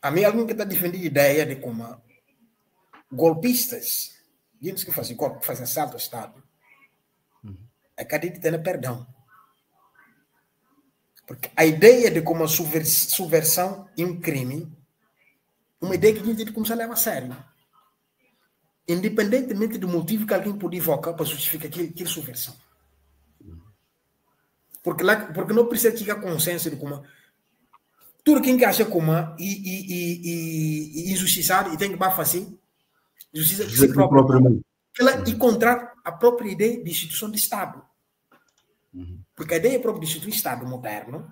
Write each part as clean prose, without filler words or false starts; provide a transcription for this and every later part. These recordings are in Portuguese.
A mim, alguém que está defendendo a ideia de como golpistas, gente que fazem golpe, fazem assalto ao Estado, é que a gente tem perdão. Porque a ideia de como a subversão é um crime, uma ideia que a gente tem que começar a levar a sério. Independentemente do motivo que alguém pode invocar para justificar aquela subversão. Porque não precisa chegar a consenso de como tudo quem acha como injustiçado e tem que fazer justiça de si próprio. Ela encontrar a própria ideia de instituição de Estado. Porque a ideia própria de instituição de Estado moderno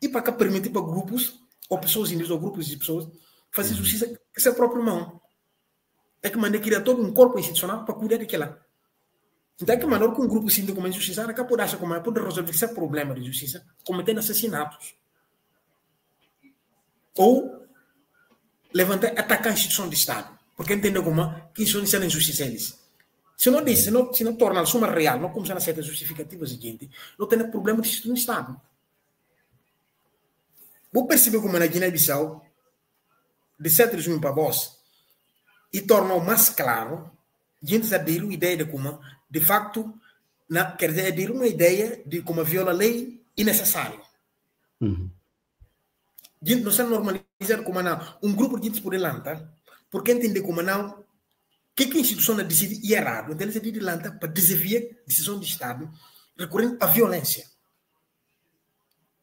e para que permitir para grupos ou pessoas indígenas ou grupos de pessoas fazer justiça com a sua própria mão. É que maneira criar todo um corpo institucional para cuidar daquela. Então é que maneira que um grupo sinta como injustiça é que pode achar como pode resolver esse problema de justiça cometendo assassinatos. Ou levantar, atacar a instituição de Estado. Porque entender como que isso não é injustiça eles. Se não diz, se não torna a suma real, não começar a certas justificativas seguinte, não tem problema de instituição de Estado. Vou perceber como na Guiné-Bissau, de 7 de junho para vós, e tornou mais claro, gente aderiu a ideia de como, de facto, quer dizer, aderiu uma ideia de como viola a lei innecessária. Gente não se normalizar como não, um grupo de gente por delante, porque entender como não, que a instituição decide e errado, então eles decidem delante para desafiar a decisão do Estado, recorrendo à violência.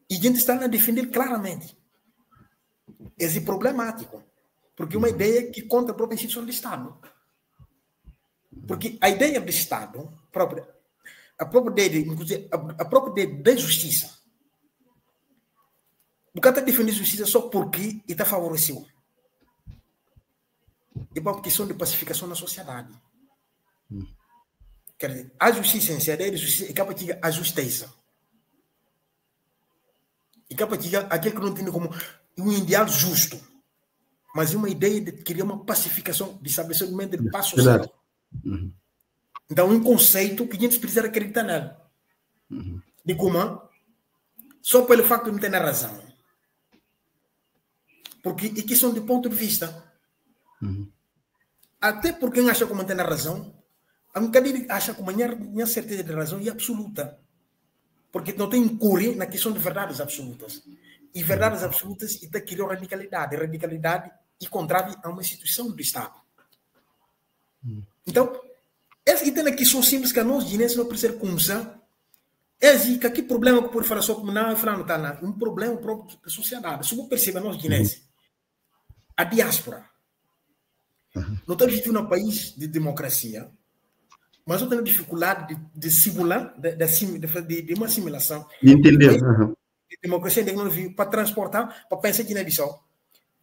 E a gente está a defender claramente. Esse é problemático. Porque é uma ideia que contra a própria instituição do Estado. Porque a ideia do Estado, a própria ideia da justiça, o cara está defendendo justiça só porque está favorecido. É para uma questão de pacificação na sociedade. Quer dizer, a justiça em si, a ideia de justiça é capaz de a justiça. É capaz de aquele que não tem como um ideal justo. Mas é uma ideia de criar uma pacificação, de estabelecimento de paz social. Então, um conceito que a gente precisa acreditar nele. De como, só pelo facto de não ter razão. Porque é questão de ponto de vista. Até porque quem acha como tem razão, a um bocadinho acha como minha certeza de razão é absoluta. Porque não tem incorrer na questão de verdades absolutas. E verdades absolutas está criando radicalidade. Radicalidade e contrário a uma instituição do Estado. Então, essa ideia que são simples que nós guineenses não precisamos começar. Que aqui problema que pode falar só como não, não está lá. Um problema próprio da sociedade. Se você perceber nós guineenses, a diáspora não está vivendo num país de democracia, mas não tem dificuldade de simular, de uma assimilação. De entender. De democracia para transportar, para pensar aqui na Bissau.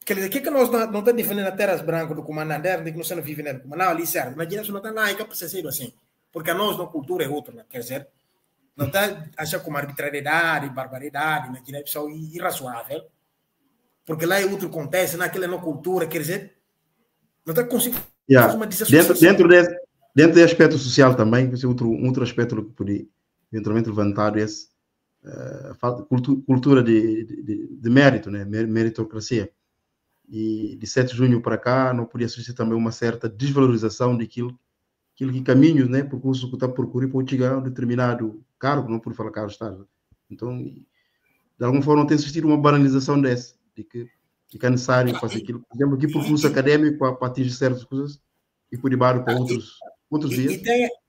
Quer dizer, o que nós não estamos defendendo na terras brancas do comandante, de que nós não vivemos nele, não ali certo, mas não está lá, é que precisa ser assim. Porque a nós, na cultura é outra, quer dizer, não está achando como arbitrariedade, barbaridade, na Guiné-Bissau irrazoável, porque lá é outro contexto, naquela não cultura, quer dizer, não está conseguindo fazer uma desassociação. Dentro do aspecto social também, esse outro aspecto que podia eventualmente levantar esse cultura de mérito, né? Meritocracia. E de 7 de junho para cá não podia existir também uma certa desvalorização daquilo que caminhos, né? Percurso que está procurando para chegar a um determinado cargo, não por falar cargo Estado. Então, de alguma forma, não tem existido uma banalização dessa, de que é necessário fazer aquilo. Por exemplo, aqui percurso acadêmico para atingir certas coisas e por debaixo para outros dias.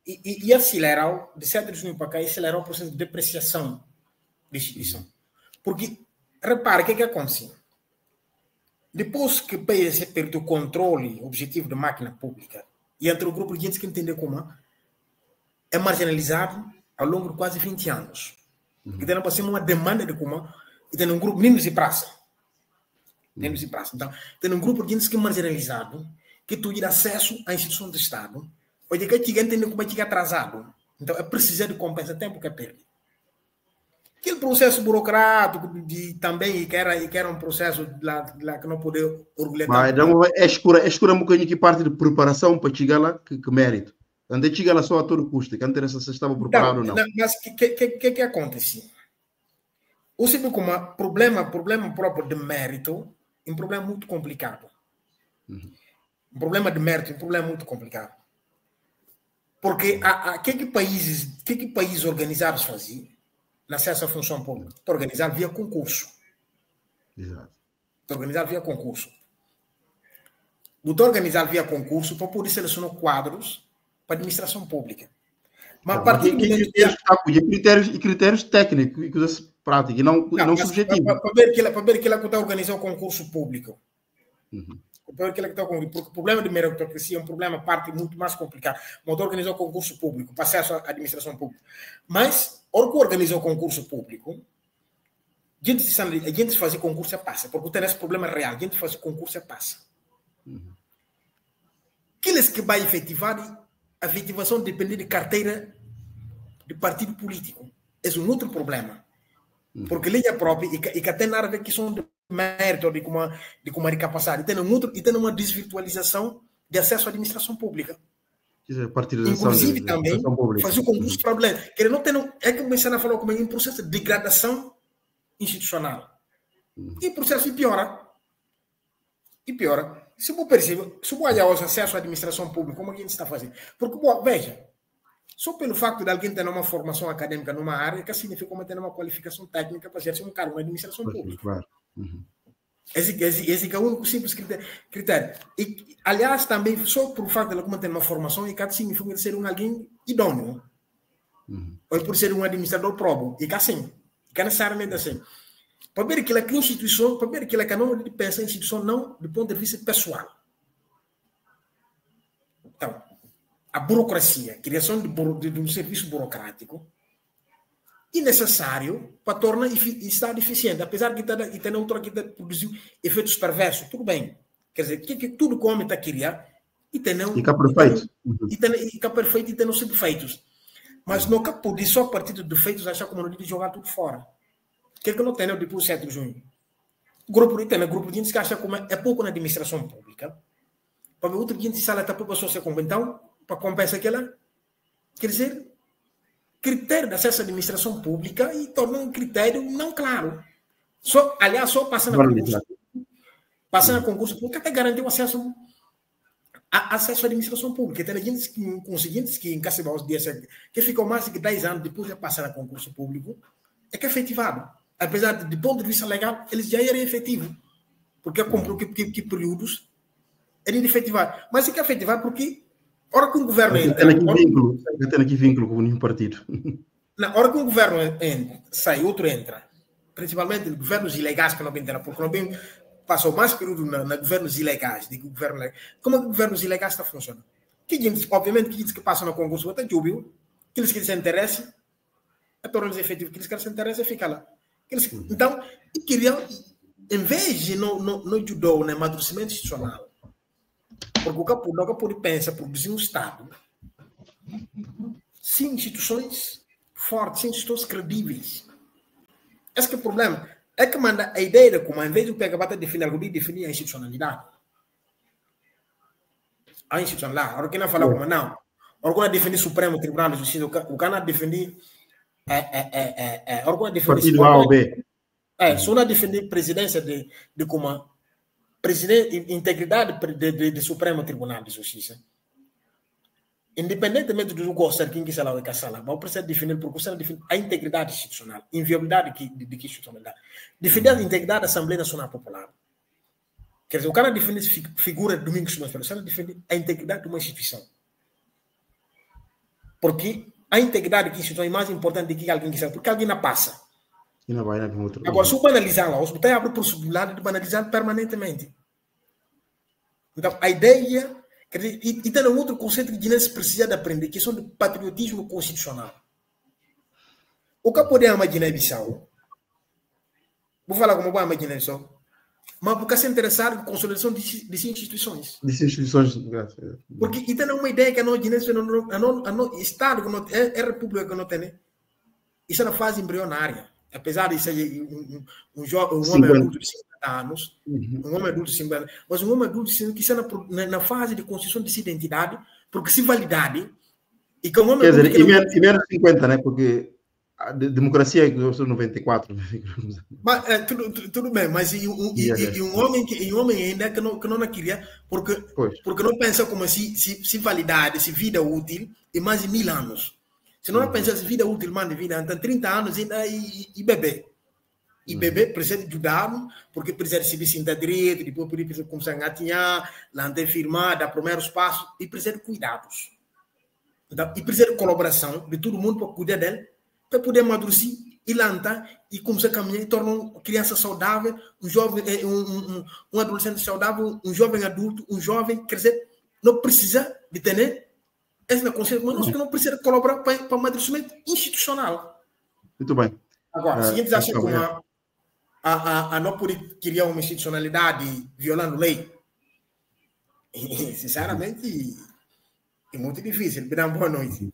E acelerar, de 7 de junho para cá, acelerar o processo de depreciação da instituição. Porque, repara, o que acontece? Depois que o país perdeu o controle objetivo da máquina pública, e entre o grupo de gente que entende como é marginalizado ao longo de quase 20 anos. E tem para ser uma demanda de como, e tem um grupo, menos de praça. Então, tem um grupo de gente que é marginalizado, que tem acesso à instituição do Estado, ou de que entende como é que é atrasado. Então, é preciso de compensar tempo que perde. Aquele processo burocrático também, que era um processo lá que não podia orgulhar. Mas então, é escura um bocadinho que parte de preparação para chegar lá, que mérito. Antes de chegar lá só a todo custo, que antes se estava preparado ou não. Mas o que acontece? Você vê como problema próprio de mérito é um problema muito complicado. Um problema de mérito, um problema muito complicado. Porque o que países organizados faziam no acesso à função pública? Está organizado via concurso. Exato. Está organizado via concurso. Está organizado via concurso para poder selecionar quadros para a administração pública. Mas a partir do momento que critérios técnicos e coisas práticas, não subjetivos. Para ver que ela está organizando o concurso público. Porque o problema de meritocracia é um problema parte muito mais complicado. Mas organizar o concurso público, para acesso à administração pública. Mas, hora que organiza o concurso público, a gente faz concurso e passa, porque tem esse problema real. A gente faz concurso e passa. Aqueles que vai efetivar, a efetivação depende de carteira de partido político. É um outro problema. Porque lei própria e que tem nada a ver com questão de mérito, de como é capacidade. E tem uma desvirtualização de acesso à administração pública. Inclusive também fazer o concurso problema. É que começar a falar como um processo de degradação institucional. E o processo piora. Se você percebe, se você olhar o acesso à administração pública, como a gente está fazendo? Porque, veja, só pelo facto de alguém ter uma formação acadêmica numa área, que significa como ter uma qualificação técnica para ser um cargo na administração pública. Claro. Esse é o único simples critério. E, aliás, também, só por fato de alguém ter uma formação, e que significa ser alguém idôneo. Ou por ser um administrador próprio. E que assim, que é necessariamente assim. Para ver que a instituição, para ver que a não pensa em instituição não do ponto de vista pessoal. Então, a burocracia, a criação de um serviço burocrático, é necessário para tornar Estado eficiente, apesar de ter outra que produziu efeitos perversos. Tudo bem. Quer dizer, que tudo que o homem está querendo e tem não. Fica perfeito. E fica perfeito e tem não ser defeitos. Mas não pode só a partir dos defeitos achar como não de jogar tudo fora. Que não tem depois do 7 de junho. O grupo de gente que acha como é pouco na administração pública. Para ver outro gente sala está para a pessoa se então para compensar aquela. Quer dizer, critério de acesso à administração pública e torna um critério não claro. Aliás, só passando a concurso. Passando a concurso público até garantir o acesso à administração pública. Tem gente que conseguintes que encaixam os dias que ficam mais de 10 anos depois de passar a concurso público, é que é efetivado. Apesar de ponto de vista legal, eles já eram efetivos. Porque comprou que períodos eram efetivados. Mas é que é efetivado porque hora que um governo entra... Tem aqui vínculo com o único partido. Na hora que um governo sai, outro entra. Principalmente governos ilegais que não vêm entrar, porque não vem passou mais período na governos ilegais. Como é que governos ilegais está funcionando? Obviamente, que que passam no concurso até júbilo, aqueles que se interessam, é tornar-los efetivos, aqueles que se interessam, fica lá. Então, em vez de não ajudar no amadurecimento institucional, porque o que pode pensar produzir um Estado sem instituições fortes, sem instituições credíveis. Esse que é o problema. É que manda a ideia de como, em vez de pegar a definir algo, definir a institucionalidade. A institucionalidade. Agora, quem não fala como não. Agora, definir Supremo Tribunal de Justiça, o canal definir partido A ou B. Só não definir presidência de como integridade do Supremo Tribunal de Justiça. Independentemente do gosto quem quiser lá ou caçar mas precisa definir porque você define a integridade institucional, inviolabilidade de que institucionalidade. Definir a integridade da Assembleia Nacional Popular. Quer dizer, o cara define figura de Domingos Simões Pereira, você define a integridade de uma instituição. Porque a integridade da instituição é mais importante do que alguém quiser, porque alguém não passa. Agora, se eu banalizar lá, o hospital abre possibilidade de banalizar permanentemente. Então, a ideia... Quer dizer, e tem um outro conceito que nós precisamos aprender, que é o patriotismo constitucional. O que podemos imaginar Bissau? Vou falar como vou imaginar Bissau. Mas porque se interessar em consolidação de instituições. De instituições. Porque e tem uma ideia que a Estado, a República que não tem, isso é na fase embrionária. Apesar de ser um homem adulto de 50 anos, um homem adulto de 50 anos, mas um homem adulto que está na fase de construção de sua identidade, progressividade, e que um homem quer dizer, e menos 50, né? Porque A democracia é que eu sou 94. Mas, tudo bem, mas e um homem ainda que não queria, porque não pensa como se validade, se vida útil, e mais de 1000 anos. Se não pensa se vida útil, mais de vida, então 30 anos ainda e bebê. E bebê precisa de cuidado, porque precisa de se sentar direito, depois precisa começar a engatinhar, lá firmar, dar primeiros passos, e precisa de cuidados. Então, e precisa de colaboração de todo mundo para cuidar dele, para poder amadurecer e lançar e começar a caminhar e tornar uma criança saudável, um jovem, um adolescente saudável, um jovem adulto, um jovem, quer dizer, não precisa de ter essa consciência, mas nós não precisamos colaborar para amadurecimento institucional. Muito bem. Agora, se a gente acha que a não poder criar uma institucionalidade violando lei, sinceramente, é muito difícil. Boa noite.